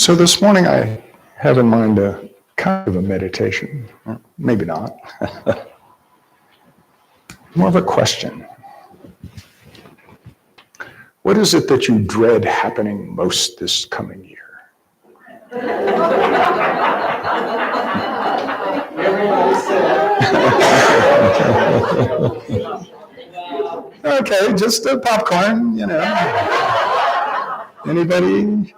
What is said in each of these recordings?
So this morning I have in mind a kind of a meditation, or maybe not, more of a question. What is it that you dread happening most this coming year? Okay, just popcorn, Anybody?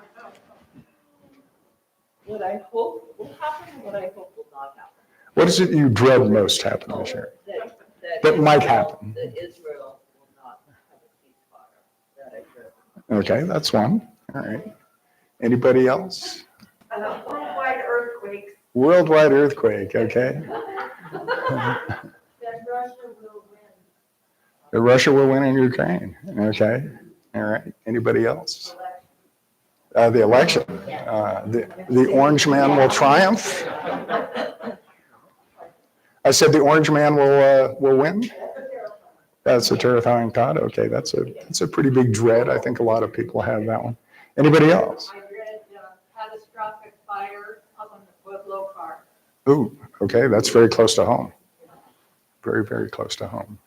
What I hope will happen, what I hope will not happen. What is it you dread most happening this year? That might happen. That Israel will not have a ceasefire. That I dread. Okay, that's one. All right. Anybody else? Worldwide earthquakes. Worldwide earthquake, okay. That Russia will win. That Russia will win in Ukraine, okay. All right. Anybody else? The election. The orange man will triumph. I said the orange man will win. That's a terrifying thought. Okay, that's a pretty big dread. I think a lot of people have that one. Anybody else? I read catastrophic fire up on the Pueblo Park. Ooh, okay, that's very close to home. Very, very close to home.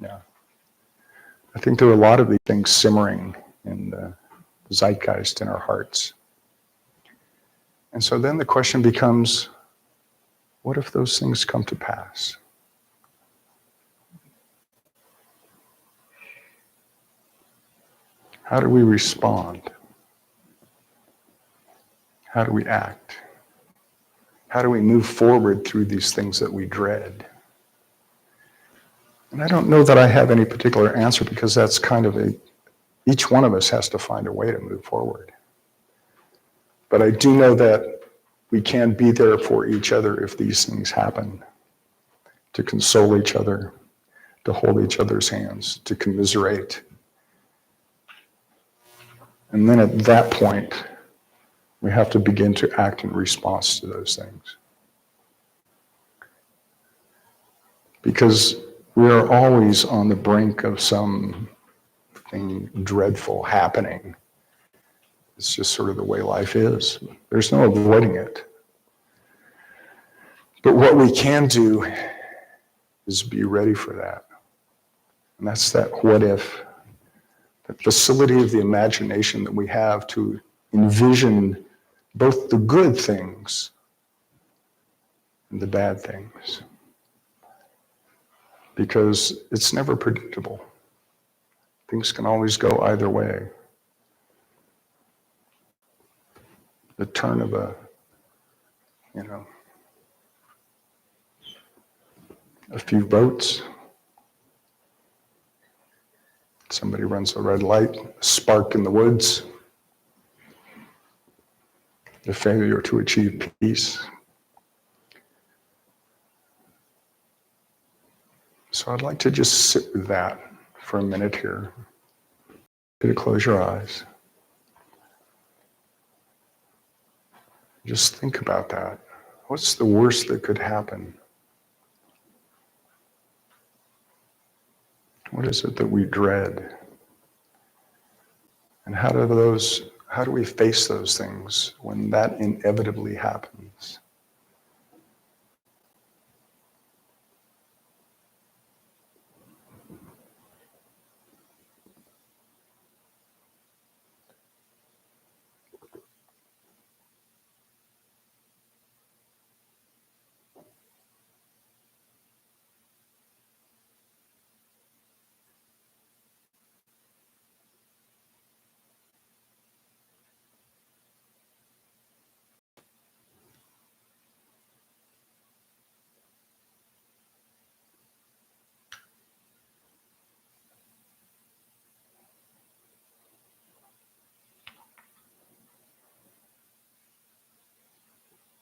Yeah. I think there are a lot of these things simmering in the zeitgeist in our hearts. And so then the question becomes, what if those things come to pass? How do we respond? How do we act? How do we move forward through these things that we dread? And I don't know that I have any particular answer, because that's kind of each one of us has to find a way to move forward. But I do know that we can be there for each other if these things happen, to console each other, to hold each other's hands, to commiserate. And then at that point, we have to begin to act in response to those things. Because we are always on the brink of something dreadful happening. It's just sort of the way life is. There's no avoiding it. But what we can do is be ready for that. And that's that what if, that facility of the imagination that we have to envision both the good things and the bad things. Because it's never predictable. Things can always go either way. The turn of a few votes. Somebody runs a red light, a spark in the woods. The failure to achieve peace. So I'd like to just sit with that for a minute here. You to close your eyes. Just think about that. What's the worst that could happen? What is it that we dread? And how do we face those things when that inevitably happens?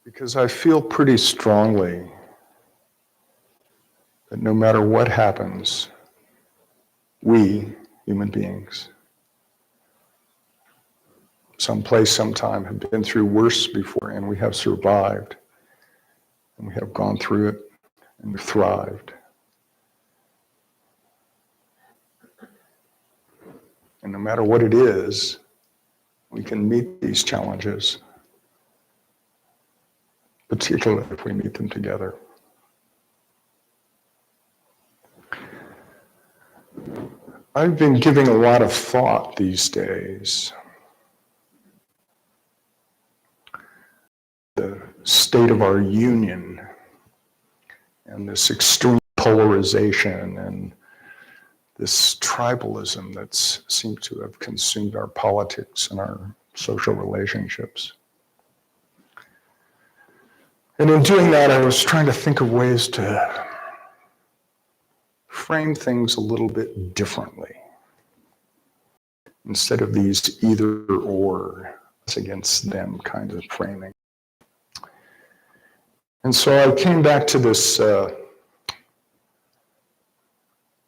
Because I feel pretty strongly that no matter what happens, we, human beings, someplace, sometime, have been through worse before, and we have survived, and we have gone through it, and we've thrived. And no matter what it is, we can meet these challenges particularly if we meet them together. I've been giving a lot of thought these days. The state of our union and this extreme polarization and this tribalism that's seemed to have consumed our politics and our social relationships. And in doing that, I was trying to think of ways to frame things a little bit differently. Instead of these either or, us against them kind of framing. And so I came back to this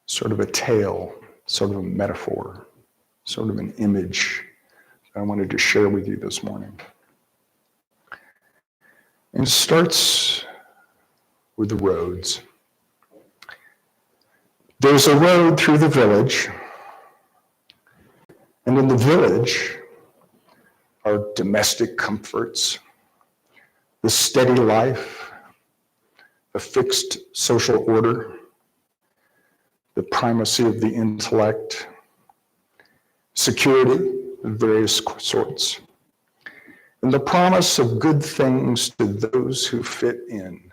sort of a tale, sort of a metaphor, sort of an image I wanted to share with you this morning. And it starts with the roads. There's a road through the village, and in the village are domestic comforts, the steady life, a fixed social order, the primacy of the intellect, security of various sorts, and the promise of good things to those who fit in.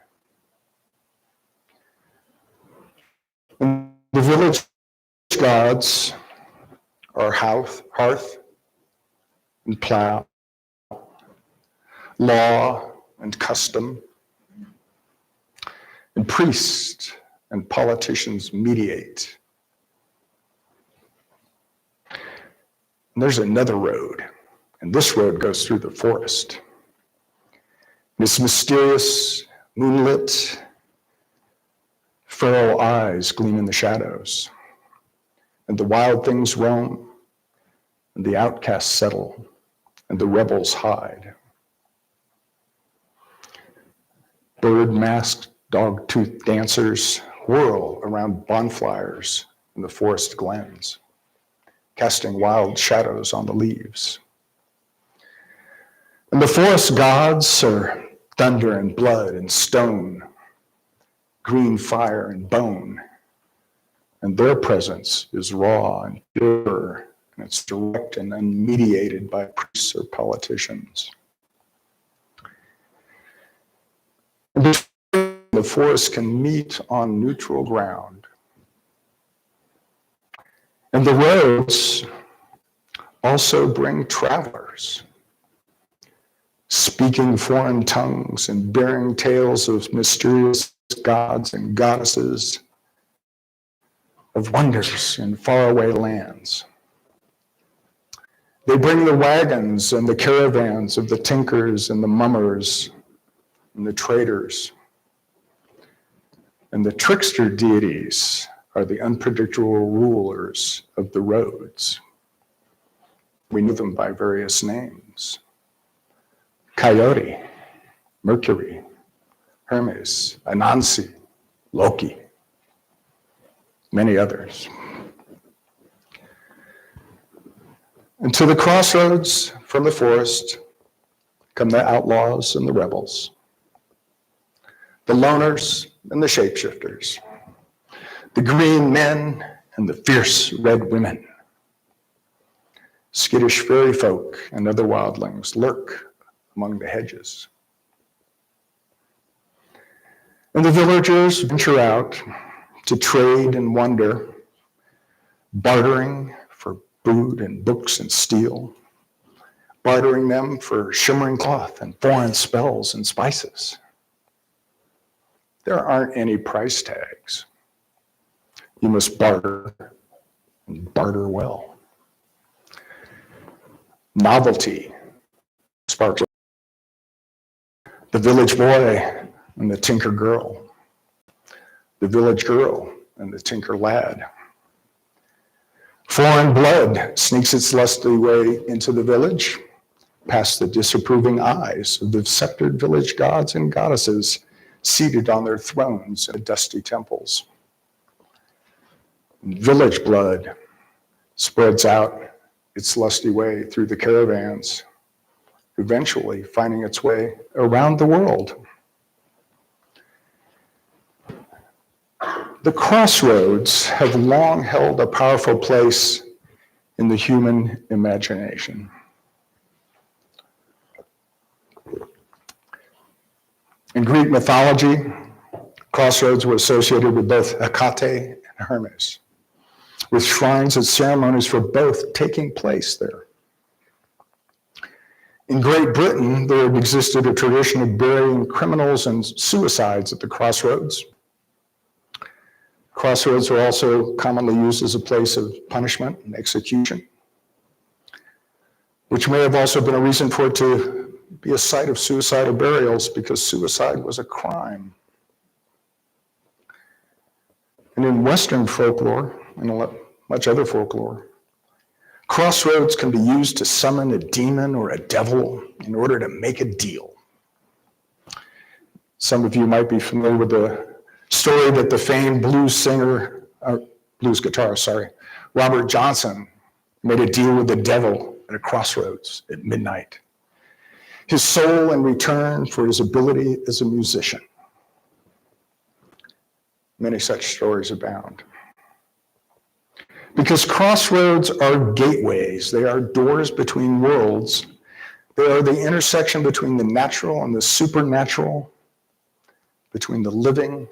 And the village gods are hearth and plow, law and custom, and priests and politicians mediate. And there's another road, and this road goes through the forest. This mysterious, moonlit, feral eyes gleam in the shadows, and the wild things roam, and the outcasts settle, and the rebels hide. Bird-masked, dog-toothed dancers whirl around bonfires in the forest glens, casting wild shadows on the leaves. And the forest gods are thunder and blood and stone, green fire and bone, and their presence is raw and pure, and it's direct and unmediated by priests or politicians. And the forest can meet on neutral ground. And the roads also bring travelers, speaking foreign tongues and bearing tales of mysterious gods and goddesses, of wonders in faraway lands. They bring the wagons and the caravans of the tinkers and the mummers and the traders. And the trickster deities are the unpredictable rulers of the roads. We know them by various names: Coyote, Mercury, Hermes, Anansi, Loki, many others. And to the crossroads from the forest come the outlaws and the rebels, the loners and the shapeshifters, the green men and the fierce red women. Skittish fairy folk and other wildlings lurk among the hedges. And the villagers venture out to trade and wonder, bartering for food and books and steel, bartering them for shimmering cloth and foreign spells and spices. There aren't any price tags. You must barter, and barter well. Novelty sparks the village boy and the tinker girl, the village girl and the tinker lad. Foreign blood sneaks its lusty way into the village, past the disapproving eyes of the sceptered village gods and goddesses seated on their thrones in the dusty temples. Village blood spreads out its lusty way through the caravans, eventually finding its way around the world The crossroads have long held a powerful place in the human imagination. In Greek mythology, crossroads were associated with both Hecate and Hermes, with shrines and ceremonies for both taking place there. In Great Britain, there had existed a tradition of burying criminals and suicides at the crossroads. Crossroads were also commonly used as a place of punishment and execution, which may have also been a reason for it to be a site of suicidal burials, because suicide was a crime. And in Western folklore, and much other folklore, crossroads can be used to summon a demon or a devil in order to make a deal. Some of you might be familiar with the story that the famed blues guitarist, Robert Johnson, made a deal with the devil at a crossroads at midnight. His soul in return for his ability as a musician. Many such stories abound. Because crossroads are gateways, they are doors between worlds. They are the intersection between the natural and the supernatural, between the living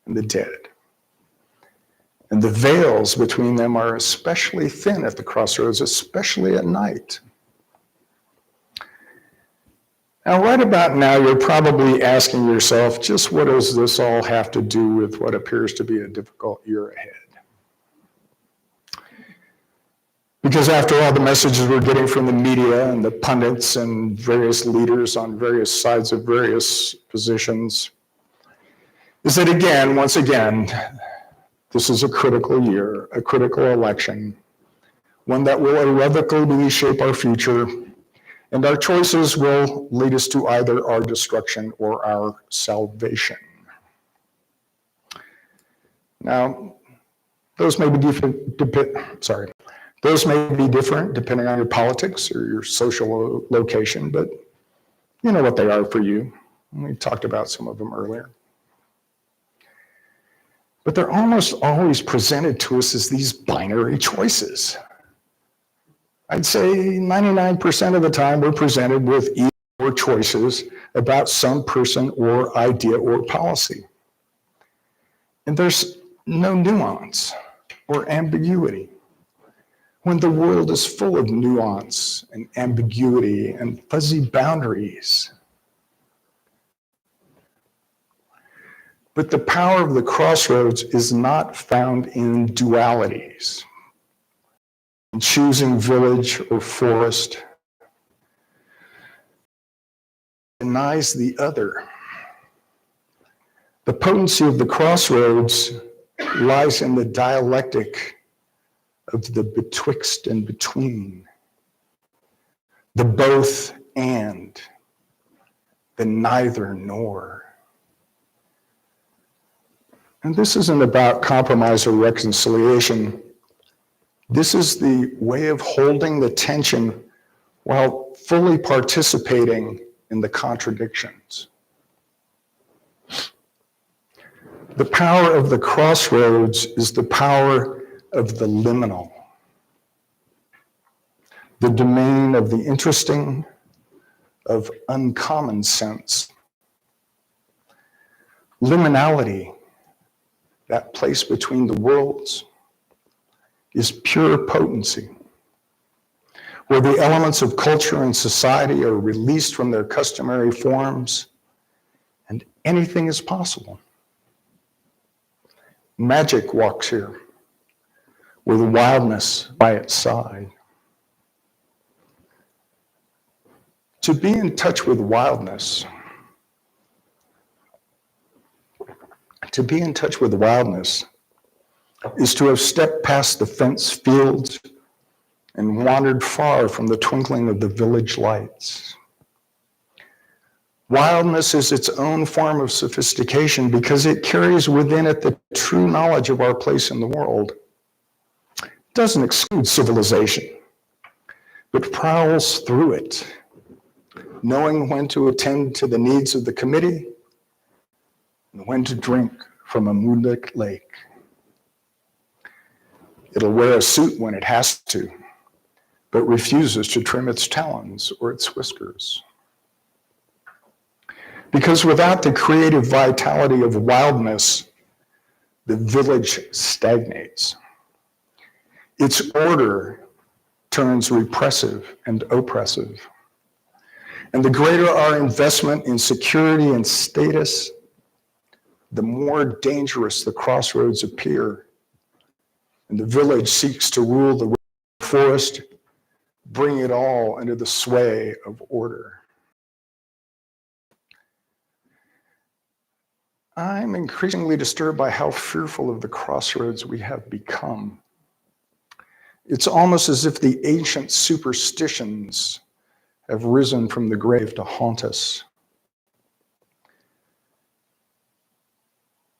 and the dead. And the veils between them are especially thin at the crossroads, especially at night. Now, right about now, you're probably asking yourself, just what does this all have to do with what appears to be a difficult year ahead? Because after all, the messages we're getting from the media and the pundits and various leaders on various sides of various positions is that once again, this is a critical year, a critical election, one that will irrevocably shape our future, and our choices will lead us to either our destruction or our salvation. Now, those may be different depending on your politics or your social location, but you know what they are for you. We talked about some of them earlier. But they're almost always presented to us as these binary choices. I'd say 99% of the time we're presented with either or choices about some person or idea or policy. And there's no nuance or ambiguity, when the world is full of nuance and ambiguity and fuzzy boundaries. But the power of the crossroads is not found in dualities, in choosing village or forest. It denies the other. The potency of the crossroads lies in the dialectic of the betwixt and between, the both and, the neither nor. And this isn't about compromise or reconciliation. This is the way of holding the tension while fully participating in the contradictions. The power of the crossroads is the power of the liminal, the domain of the interesting, of uncommon sense. Liminality, that place between the worlds, is pure potency, where the elements of culture and society are released from their customary forms, and anything is possible. Magic walks here, with wildness by its side. To be in touch with wildness, is to have stepped past the fenced fields and wandered far from the twinkling of the village lights. Wildness is its own form of sophistication because it carries within it the true knowledge of our place in the world. It doesn't exclude civilization, but prowls through it, knowing when to attend to the needs of the committee and when to drink from a moonlit lake. It'll wear a suit when it has to, but refuses to trim its talons or its whiskers. Because without the creative vitality of wildness, the village stagnates. Its order turns repressive and oppressive. And the greater our investment in security and status, the more dangerous the crossroads appear. And the village seeks to rule the forest, bring it all under the sway of order. I'm increasingly disturbed by how fearful of the crossroads we have become. It's almost as if the ancient superstitions have risen from the grave to haunt us.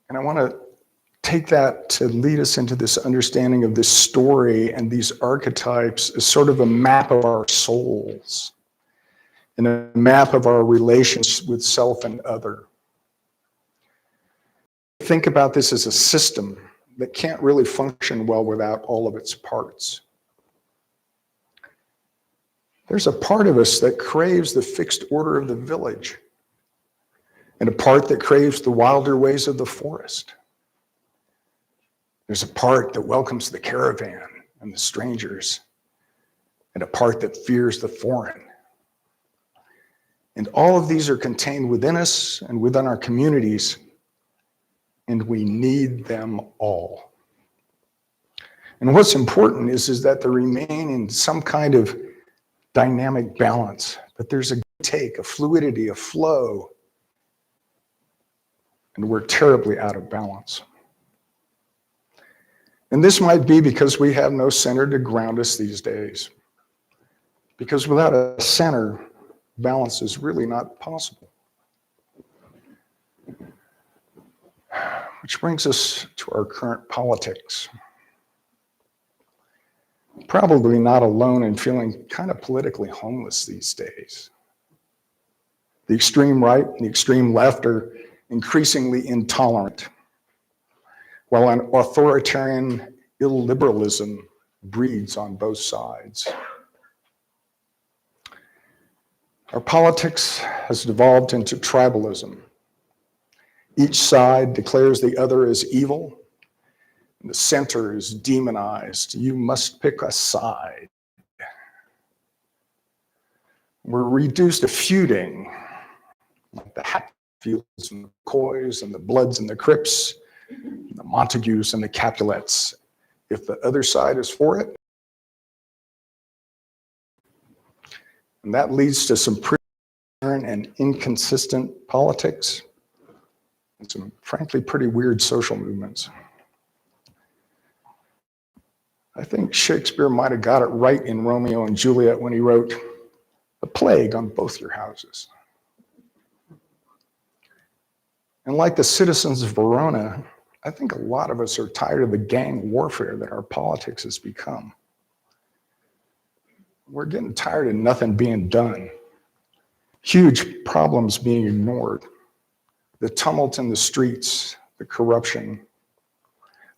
And I want to take that to lead us into this understanding of this story and these archetypes as sort of a map of our souls and a map of our relations with self and other. Think about this as a system that can't really function well without all of its parts. There's a part of us that craves the fixed order of the village, and a part that craves the wilder ways of the forest. There's a part that welcomes the caravan and the strangers, and a part that fears the foreign. And all of these are contained within us and within our communities, and we need them all. And what's important is that they remain in some kind of dynamic balance, that there's a take, a fluidity, a flow, and we're terribly out of balance. And this might be because we have no center to ground us these days. Because without a center, balance is really not possible. Which brings us to our current politics. Probably not alone in feeling kind of politically homeless these days. The extreme right and the extreme left are increasingly intolerant, while an authoritarian illiberalism breeds on both sides. Our politics has devolved into tribalism. Each side declares the other as evil, and the center is demonized. You must pick a side. We're reduced to feuding, like the Hatfields and the McCoys and the Bloods and the Cripps, and the Montagues and the Capulets. If the other side is for it, and that leads to some pretty and inconsistent politics and some frankly pretty weird social movements. I think Shakespeare might have got it right in Romeo and Juliet when he wrote, "A plague on both your houses." And like the citizens of Verona, I think a lot of us are tired of the gang warfare that our politics has become. We're getting tired of nothing being done. Huge problems being ignored. The tumult in the streets, the corruption,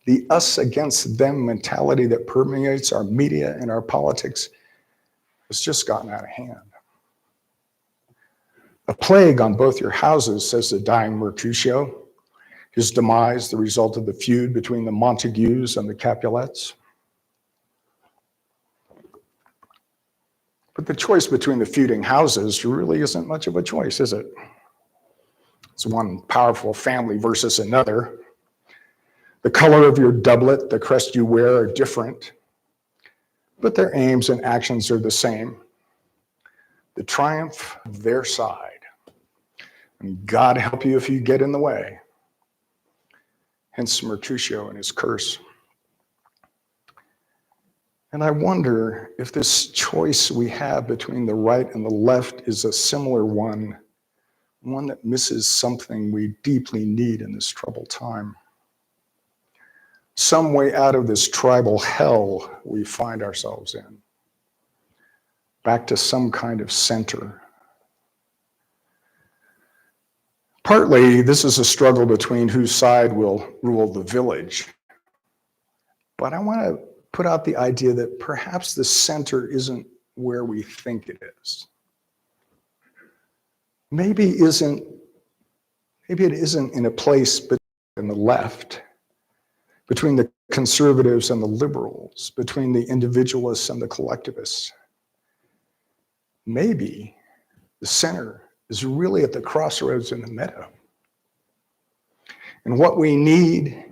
the us against them mentality that permeates our media and our politics has just gotten out of hand. A plague on both your houses, says the dying Mercutio. His demise, the result of the feud between the Montagues and the Capulets. But the choice between the feuding houses really isn't much of a choice, is it? It's one powerful family versus another. The color of your doublet, the crest you wear are different, but their aims and actions are the same. The triumph of their side. And God help you if you get in the way. Hence Mercutio and his curse. And I wonder if this choice we have between the right and the left is a similar one that misses something we deeply need in this troubled time. Some way out of this tribal hell we find ourselves in. Back to some kind of center. Partly, this is a struggle between whose side will rule the village. But I want to put out the idea that perhaps the center isn't where we think it is. Maybe it isn't in a place in the left, between the conservatives and the liberals, between the individualists and the collectivists. Maybe the center is really at the crossroads in the meadow. And what we need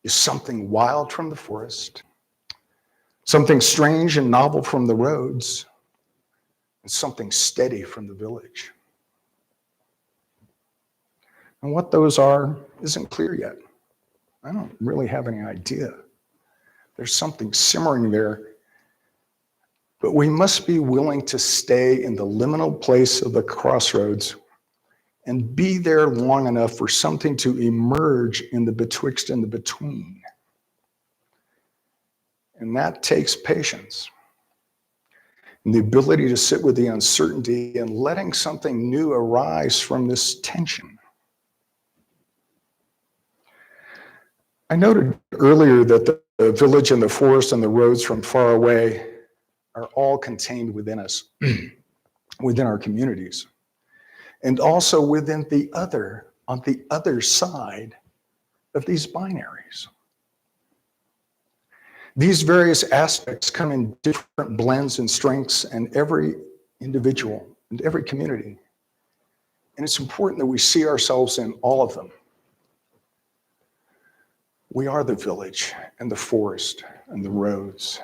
is something wild from the forest, something strange and novel from the roads, and something steady from the village. And what those are isn't clear yet. I don't really have any idea. There's something simmering there, but we must be willing to stay in the liminal place of the crossroads and be there long enough for something to emerge in the betwixt and the between. And that takes patience and the ability to sit with the uncertainty and letting something new arise from this tension. I noted earlier that the village and the forest and the roads from far away are all contained within us, within our communities, and also within on the other side of these binaries. These various aspects come in different blends and strengths in every individual and every community. And it's important that we see ourselves in all of them. We are the village and the forest and the roads.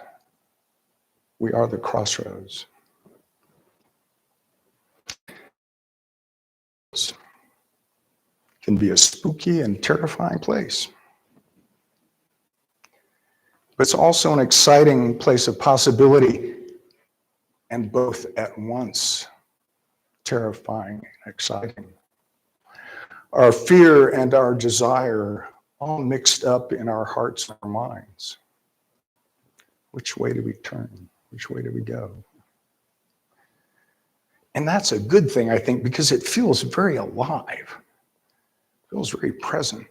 We are the crossroads. It can be a spooky and terrifying place. But it's also an exciting place of possibility, and both at once, terrifying and exciting. Our fear and our desire all mixed up in our hearts and our minds. Which way do we turn? Which way do we go? And that's a good thing, I think, because it feels very alive. It feels very present.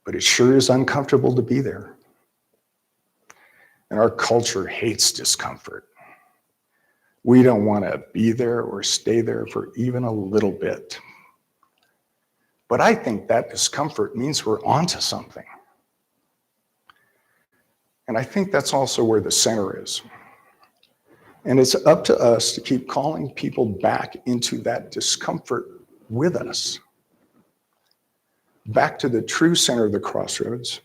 But it sure is uncomfortable to be there. And our culture hates discomfort. We don't want to be there or stay there for even a little bit. But I think that discomfort means we're onto something. And I think that's also where the center is. And it's up to us to keep calling people back into that discomfort with us. Back to the true center of the crossroads,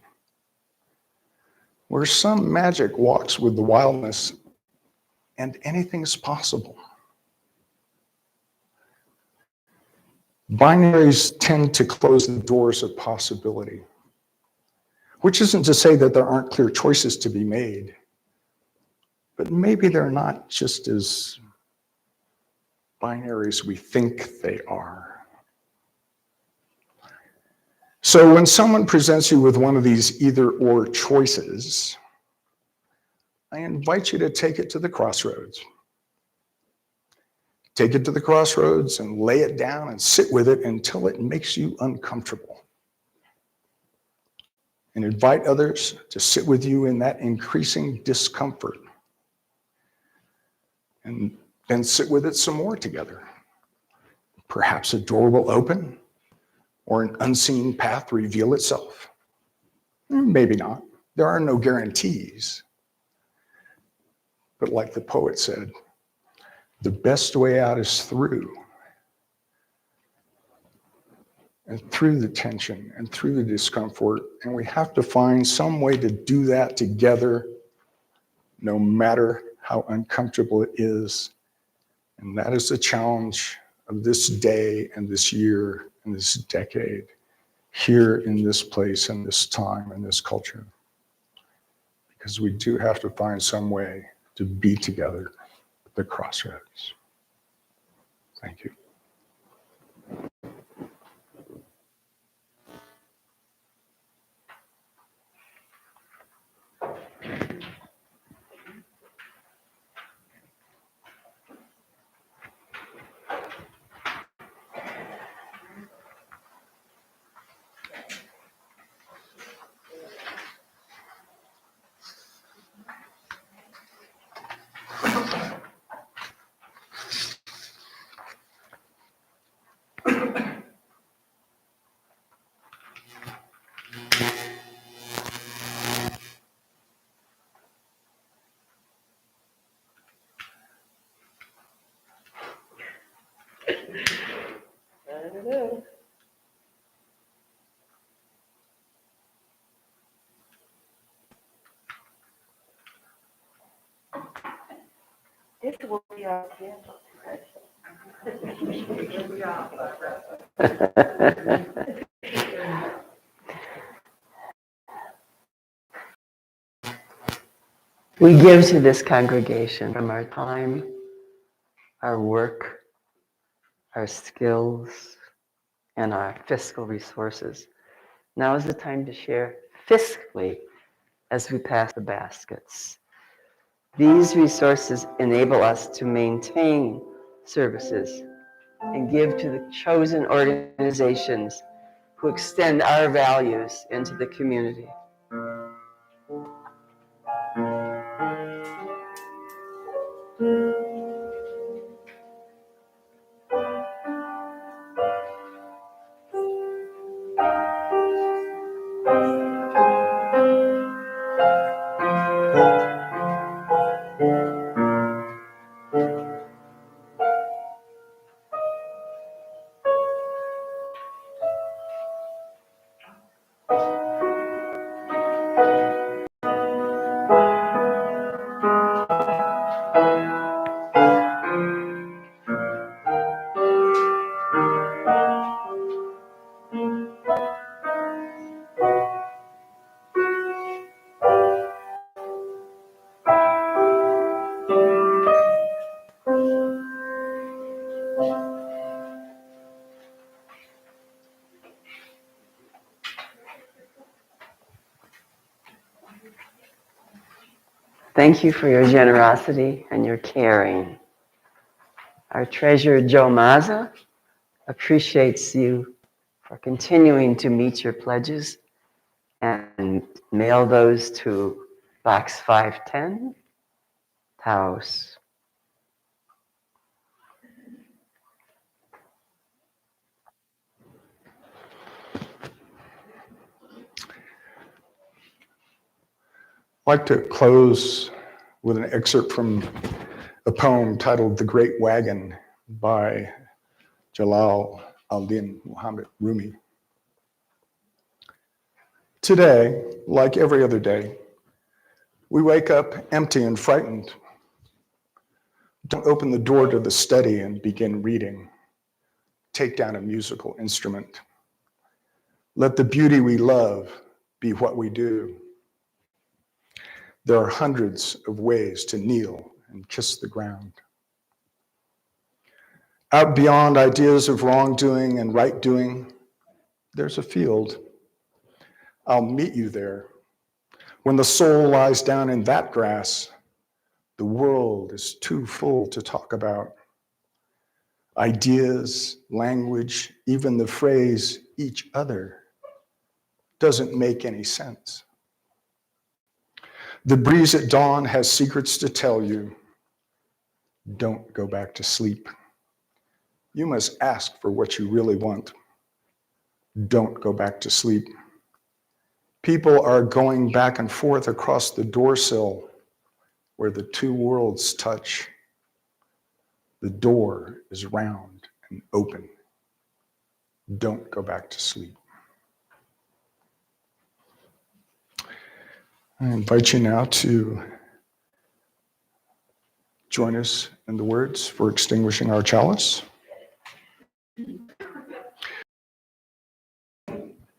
where some magic walks with the wildness and anything's possible. Binaries tend to close the doors of possibility, which isn't to say that there aren't clear choices to be made, but maybe they're not just as binary as we think they are. So when someone presents you with one of these either-or choices, I invite you to take it to the crossroads. Take it to the crossroads and lay it down and sit with it until it makes you uncomfortable. And invite others to sit with you in that increasing discomfort. And then sit with it some more together. Perhaps a door will open or an unseen path reveal itself. Maybe not. There are no guarantees. But like the poet said, the best way out is through. And through the tension and through the discomfort. And we have to find some way to do that together, no matter how uncomfortable it is. And that is the challenge of this day and this year and this decade, here in this place and this time and this culture. Because we do have to find some way to be together at the crossroads. Thank you. This will be our candle. Good job, Barbara. We give to this congregation from our time, our work, our skills, and our fiscal resources. Now is the time to share fiscally as we pass the baskets. These resources enable us to maintain services and give to the chosen organizations who extend our values into the community. Thank you for your generosity and your caring. Our treasurer, Joe Mazza, appreciates you for continuing to meet your pledges and mail those to Box 510, Taos. I'd like to close with an excerpt from a poem titled The Great Wagon by Jalal al-Din Muhammad Rumi. Today, like every other day, we wake up empty and frightened. Don't open the door to the study and begin reading. Take down a musical instrument. Let the beauty we love be what we do. There are hundreds of ways to kneel and kiss the ground. Out beyond ideas of wrongdoing and right doing, there's a field. I'll meet you there. When the soul lies down in that grass, the world is too full to talk about. Ideas, language, even the phrase each other doesn't make any sense. The breeze at dawn has secrets to tell you. Don't go back to sleep. You must ask for what you really want. Don't go back to sleep. People are going back and forth across the doorsill where the two worlds touch. The door is round and open. Don't go back to sleep. I invite you now to join us in the words for extinguishing our chalice.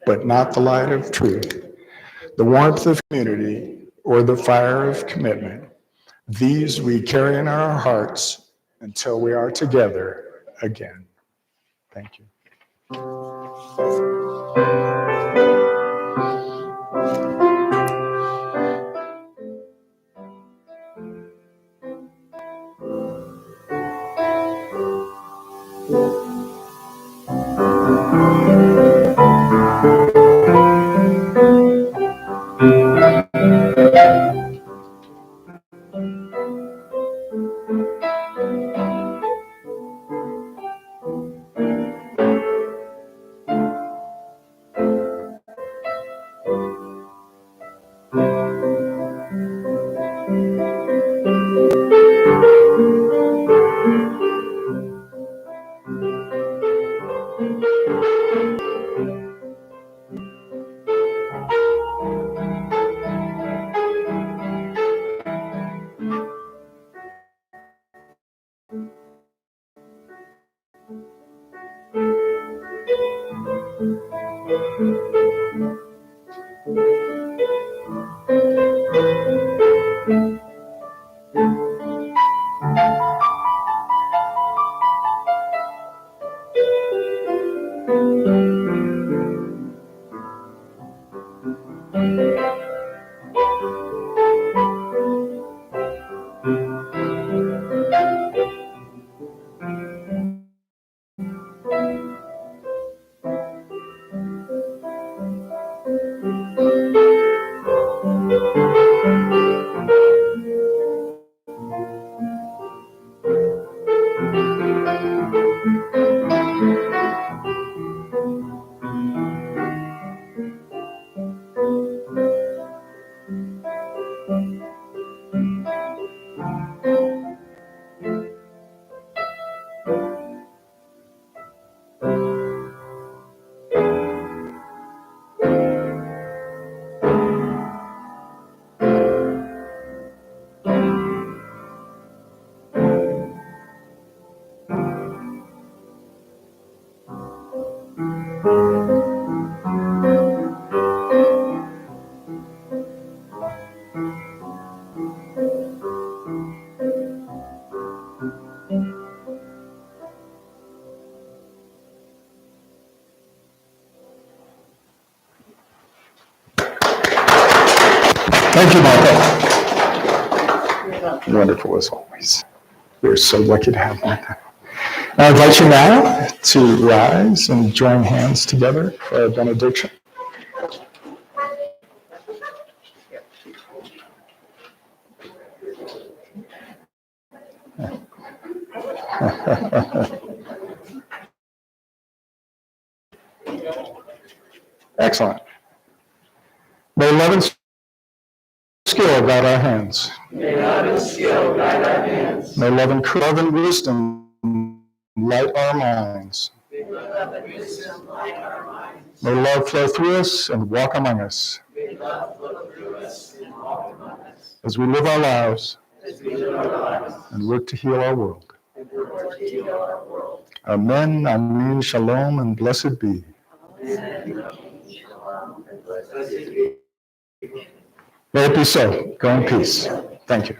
But not the light of truth, the warmth of community, or the fire of commitment. These we carry in our hearts until we are together again. Thank you. Thank you, Martha. Wonderful as always. We're so lucky to have Martha. I invite you now to rise and join hands together for our benediction. Excellent. May love and skill guide our hands. May love and skill guide our hands. May love and wisdom light our minds. May love and wisdom light our minds. May love flow through us and walk among us May love flow through us and walk among us. as we live our lives As we live our lives and work to heal our world. and work to heal our world. Amen, amen, shalom, and blessed be. Amen. Shalom and blessed be. May it be so. Go in peace. Thank you.